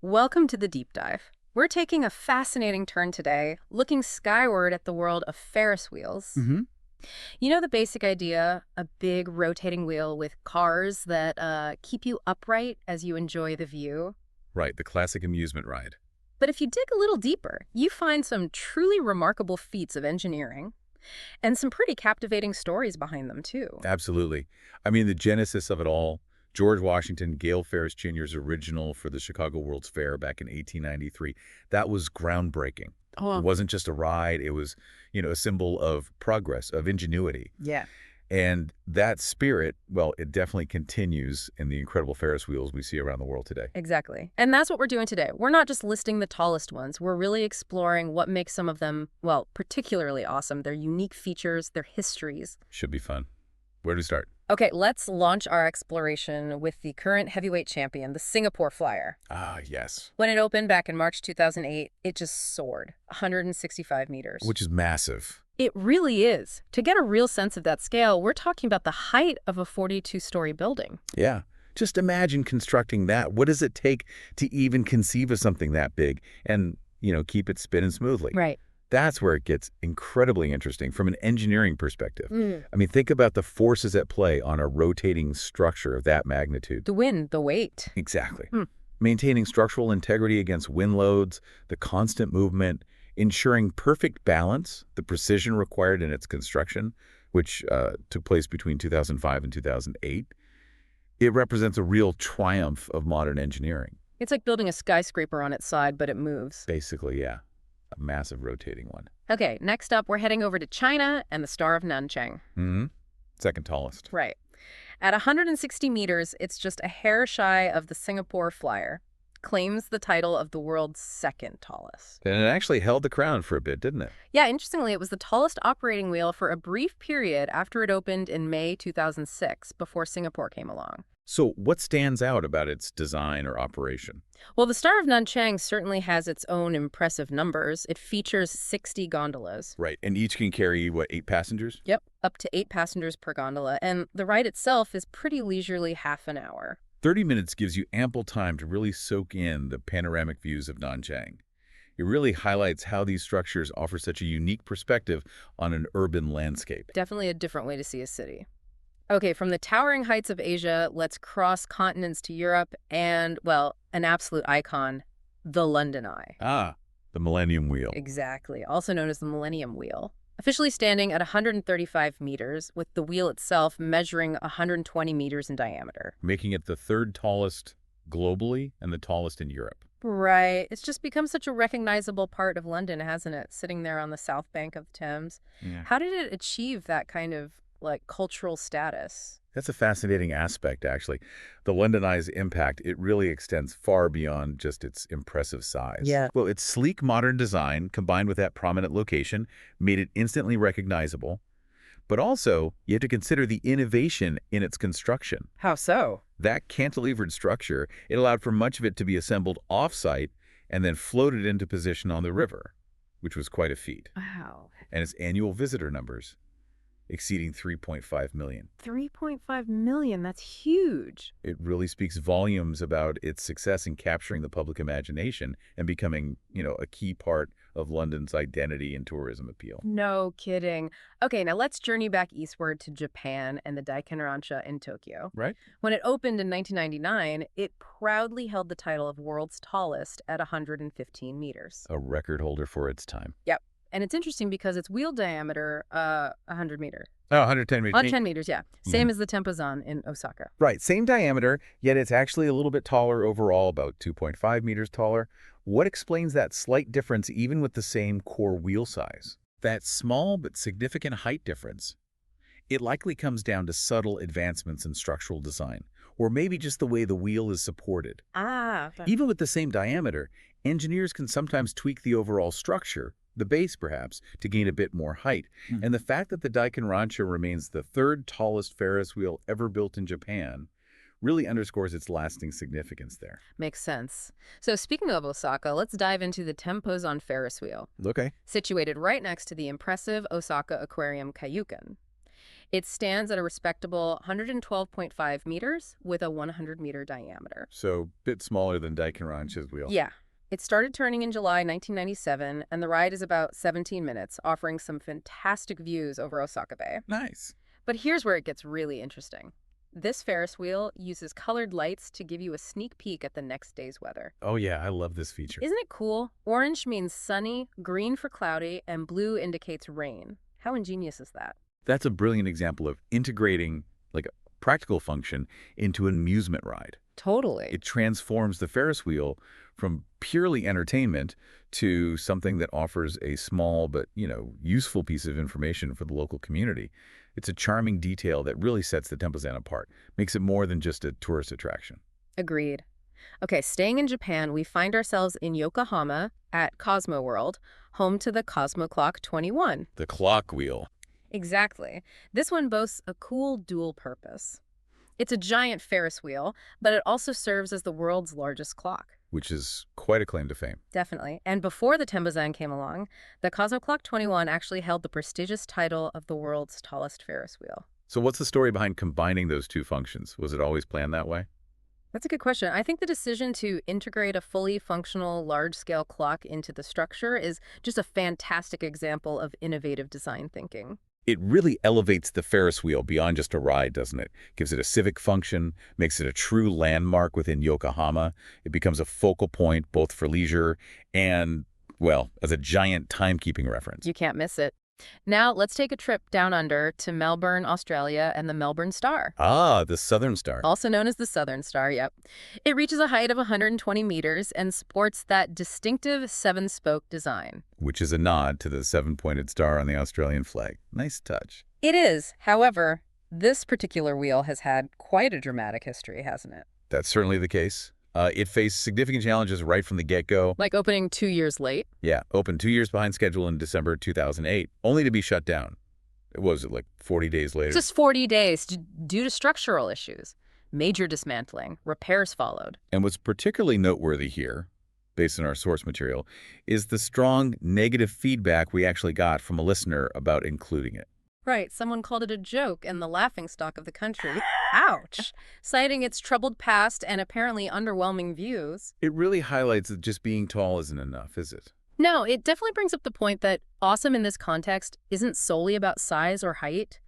Welcome to the deep dive. We're taking a fascinating turn today, looking skyward at the world of Ferris wheels. Hmm. You know the basic idea, a big rotating wheel with cars that keep you upright as you enjoy the view. Right, the classic amusement ride. But if you dig a little deeper, you find some truly remarkable feats of engineering and some pretty captivating stories behind them, too. Absolutely. I mean, the genesis of it all, George Washington, Gale Ferris Jr.'s original for the Chicago World's Fair back in 1893, that was groundbreaking. It Oh, wasn't just a ride, it was, a symbol of progress, of ingenuity. yeah. And that spirit, well, it definitely continues in the incredible Ferris wheels we see around the world today. Exactly. And that's what we're doing today. We're not just listing the tallest ones. We're really exploring what makes some of them, well, particularly awesome, their unique features, their histories. Should be fun. Where do we start? Okay, let's launch our exploration with the current heavyweight champion, the Singapore Flyer. Ah, yes. When it opened back in March 2008, it just soared 165 meters. Which is massive. It really is. To get a real sense of that scale, we're talking about the height of a 42-story building. Yeah. Just imagine constructing that. What does it take to even conceive of something that big and, keep it spinning smoothly? Right. That's where it gets incredibly interesting from an engineering perspective. Mm. I mean, think about the forces at play on a rotating structure of that magnitude. The wind, the weight. Exactly. Hmm. Maintaining structural integrity against wind loads, the constant movement, ensuring perfect balance, the precision required in its construction, which took place between 2005 and 2008. It represents a real triumph of modern engineering. It's like building a skyscraper on its side, but it moves. Basically, yeah, a massive rotating one. Okay, next up, we're heading over to China and the Star of Nanchang. Hmm. Second tallest. Right. At 160 meters, it's just a hair shy of the Singapore Flyer. Claims the title of the world's second tallest. And it actually held the crown for a bit, didn't it? Yeah, interestingly, it was the tallest operating wheel for a brief period after it opened in May 2006, before Singapore came along. So what stands out about its design or operation? Well, the Star of Nanchang certainly has its own impressive numbers. It features 60 gondolas. Right, and each can carry, what, 8 passengers? Yep, up to 8 passengers per gondola, and the ride itself is pretty leisurely, half an hour. 30 minutes gives you ample time to really soak in the panoramic views of Nanchang. It really highlights how these structures offer such a unique perspective on an urban landscape. Definitely a different way to see a city. Okay, from the towering heights of Asia, let's cross continents to Europe and, well, an absolute icon, the London Eye. Ah, the Millennium Wheel. Exactly, also known as the Millennium Wheel. Officially standing at 135 meters, with the wheel itself measuring 120 meters in diameter. Making it the third tallest globally and the tallest in Europe. Right. It's just become such a recognizable part of London, hasn't it? Sitting there on the south bank of the Thames. Yeah. How did it achieve that kind of, like, cultural status? That's a fascinating aspect, actually. The London Eye's impact, it really extends far beyond just its impressive size. Yeah. Well, its sleek modern design, combined with that prominent location, made it instantly recognizable. But also, you have to consider the innovation in its construction. How so? That cantilevered structure, it allowed for much of it to be assembled off-site and then floated into position on the river, which was quite a feat. Wow. And its annual visitor numbers exceeding 3.5 million. 3.5 million, that's huge. It really speaks volumes about its success in capturing the public imagination and becoming, a key part of London's identity and tourism appeal. No kidding. Okay, now let's journey back eastward to Japan and the Daikin Rancha in Tokyo. Right? When it opened in 1999, it proudly held the title of world's tallest at 115 meters. A record holder for its time. Yep. And it's interesting because its wheel diameter, 100 meters. Oh, 110 meters. 110 meters, yeah. Same as the Tempozan in Osaka. Right, same diameter, yet it's actually a little bit taller overall, about 2.5 meters taller. What explains that slight difference even with the same core wheel size? That small but significant height difference, it likely comes down to subtle advancements in structural design, or maybe just the way the wheel is supported. Ah. Even with the same diameter, engineers can sometimes tweak the overall structure, the base perhaps, to gain a bit more height. And the fact that the Daikin Rancha remains the third tallest Ferris wheel ever built in Japan really underscores its lasting significance there. Makes sense. So speaking of Osaka, let's dive into the Tempozan Ferris wheel, Okay. situated right next to the impressive Osaka Aquarium Kaiyukan. It stands at a respectable 112.5 meters with a 100-meter diameter. So, a bit smaller than Daikinran's wheel. Yeah. It started turning in July 1997, and the ride is about 17 minutes, offering some fantastic views over Osaka Bay. Nice. But here's where it gets really interesting. This Ferris wheel uses colored lights to give you a sneak peek at the next day's weather. Oh yeah, I love this feature. Isn't it cool? Orange means sunny, green for cloudy, and blue indicates rain. How ingenious is that? That's a brilliant example of integrating like a practical function into an amusement ride. Totally. It transforms the Ferris wheel from purely entertainment to something that offers a small but, useful piece of information for the local community. It's a charming detail that really sets the Tempozan apart, makes it more than just a tourist attraction. Agreed. Okay, staying in Japan, we find ourselves in Yokohama at Cosmo World, home to the Cosmo Clock 21. The clock wheel, Exactly. This one boasts a cool dual purpose. It's a giant Ferris wheel, but it also serves as the world's largest clock. which is quite a claim to fame. Definitely. And before the Tembazan came along, the Cosmo Clock 21 actually held the prestigious title of the world's tallest Ferris wheel. So what's the story behind combining those two functions? Was it always planned that way? That's a good question. I think the decision to integrate a fully functional large-scale clock into the structure is just a fantastic example of innovative design thinking. It really elevates the Ferris wheel beyond just a ride, doesn't it? Gives it a civic function, makes it a true landmark within Yokohama. It becomes a focal point both for leisure and, well, as a giant timekeeping reference. You can't miss it. Now, let's take a trip down under to Melbourne, Australia, and the Melbourne Star. Ah, the Southern Star. Also known as the Southern Star, yep. It reaches a height of 120 meters and sports that distinctive seven-spoke design. Which is a nod to the seven-pointed star on the Australian flag. Nice touch. It is. However, this particular wheel has had quite a dramatic history, hasn't it? That's certainly the case. It faced significant challenges right from the get-go. Like opening 2 years late? Yeah, opened 2 years behind schedule in December 2008, only to be shut down. Was it like 40 days later? Just 40 days due to structural issues. Major dismantling. Repairs followed. And what's particularly noteworthy here, based on our source material, is the strong negative feedback we actually got from a listener about including it. Right, someone called it a joke and the laughingstock of the country. Ouch! Citing its troubled past and apparently underwhelming views. It really highlights that just being tall isn't enough, is it? No, it definitely brings up the point that awesome in this context isn't solely about size or height.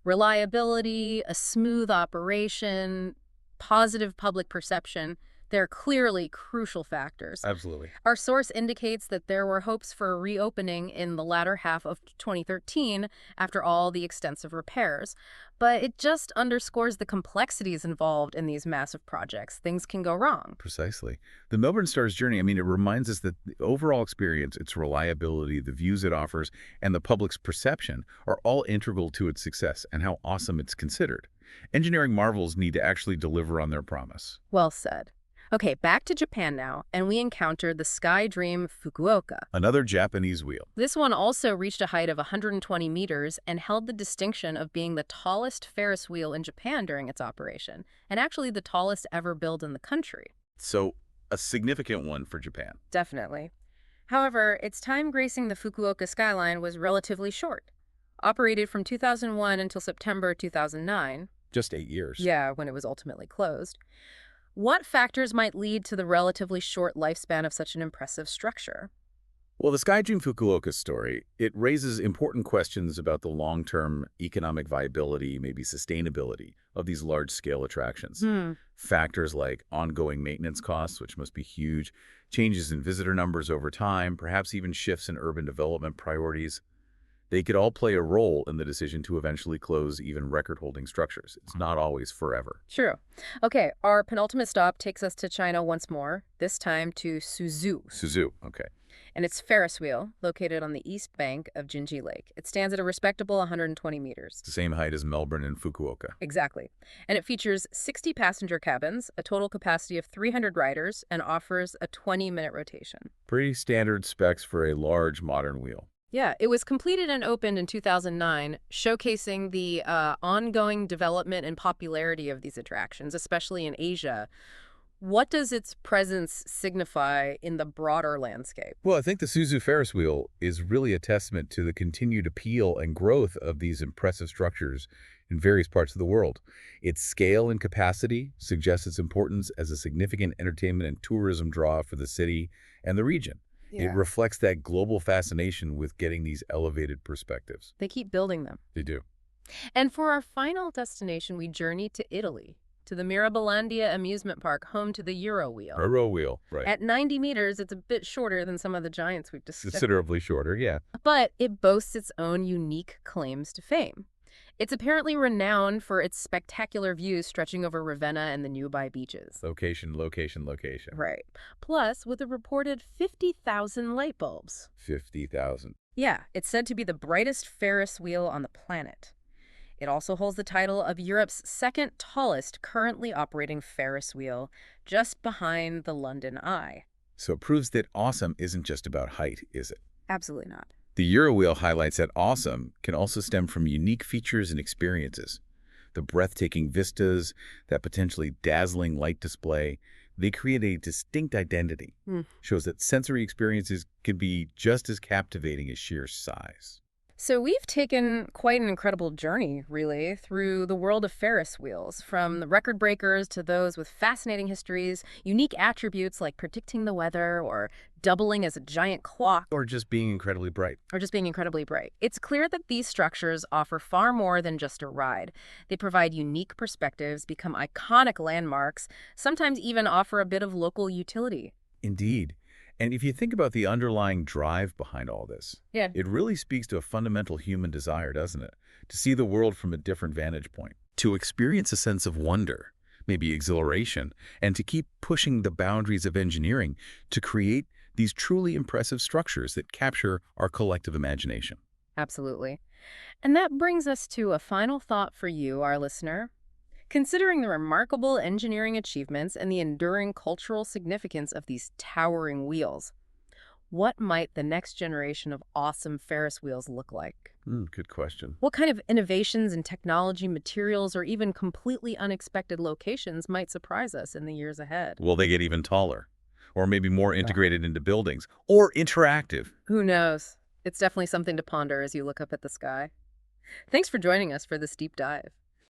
Reliability, a smooth operation, positive public perception, they're clearly crucial factors. Absolutely. Our source indicates that there were hopes for a reopening in the latter half of 2013 after all the extensive repairs. But it just underscores the complexities involved in these massive projects. Things can go wrong. Precisely. The Melbourne Star's journey, it reminds us that the overall experience, its reliability, the views it offers, and the public's perception are all integral to its success and how awesome it's considered. Engineering marvels need to actually deliver on their promise. Well said. Okay, back to Japan now, and we encountered the Sky Dream Fukuoka. Another Japanese wheel. This one also reached a height of 120 meters and held the distinction of being the tallest Ferris wheel in Japan during its operation, and actually the tallest ever built in the country. So, a significant one for Japan. Definitely. However, its time gracing the Fukuoka skyline was relatively short. Operated from 2001 until September 2009. Just 8 years. Yeah, when it was ultimately closed. What factors might lead to the relatively short lifespan of such an impressive structure? Well, the Sky Dream Fukuoka story, it raises important questions about the long-term economic viability, maybe sustainability of these large-scale attractions. Factors like ongoing maintenance costs, which must be huge, changes in visitor numbers over time, perhaps even shifts in urban development priorities. They could all play a role in the decision to eventually close even record-holding structures. It's not always forever. True. Okay, our penultimate stop takes us to China once more, this time to Suzhou. Suzhou, okay. And it's Ferris wheel, located on the east bank of Jinji Lake. It stands at a respectable 120 meters. It's the same height as Melbourne and Fukuoka. Exactly. And it features 60 passenger cabins, a total capacity of 300 riders, and offers a 20-minute rotation. Pretty standard specs for a large modern wheel. Yeah, it was completed and opened in 2009, showcasing the ongoing development and popularity of these attractions, especially in Asia, What does its presence signify in the broader landscape? Well, I think the Suzu Ferris wheel is really a testament to the continued appeal and growth of these impressive structures in various parts of the world. Its scale and capacity suggests its importance as a significant entertainment and tourism draw for the city and the region. It Yeah. reflects that global fascination with getting these elevated perspectives. They keep building them. They do. And for our final destination, we journey to Italy, to the Mirabilandia amusement park, home to the Euro Wheel. A row wheel, right. At 90 meters, it's a bit shorter than some of the giants we've discussed, Considerably shorter, yeah. but it boasts its own unique claims to fame. It's apparently renowned for its spectacular views stretching over Ravenna and the Newby beaches. Location, location, location. Right. Plus, with a reported 50,000 light bulbs. 50,000. Yeah, it's said to be the brightest Ferris wheel on the planet. It also holds the title of Europe's second tallest currently operating Ferris wheel, just behind the London Eye. So it proves that awesome isn't just about height, is it? Absolutely not. The Eurowheel highlights that awesome can also stem from unique features and experiences. The breathtaking vistas, that potentially dazzling light display, they create a distinct identity. Shows that sensory experiences can be just as captivating as sheer size. So we've taken quite an incredible journey, really, through the world of Ferris wheels, from the record breakers to those with fascinating histories, unique attributes like predicting the weather or doubling as a giant clock, Or just being incredibly bright. or just being incredibly bright. It's clear that these structures offer far more than just a ride. They provide unique perspectives, become iconic landmarks, sometimes even offer a bit of local utility. Indeed. And if you think about the underlying drive behind all this, Yeah. it really speaks to a fundamental human desire, doesn't it? To see the world from a different vantage point, to experience a sense of wonder, maybe exhilaration, and to keep pushing the boundaries of engineering to create these truly impressive structures that capture our collective imagination. Absolutely. And that brings us to a final thought for you, our listener. Considering the remarkable engineering achievements and the enduring cultural significance of these towering wheels, what might the next generation of awesome Ferris wheels look like? Good question. What kind of innovations in technology, materials, or even completely unexpected locations might surprise us in the years ahead? Will they get even taller? Or maybe more integrated into buildings? Or interactive? Who knows? It's definitely something to ponder as you look up at the sky. Thanks for joining us for this deep dive.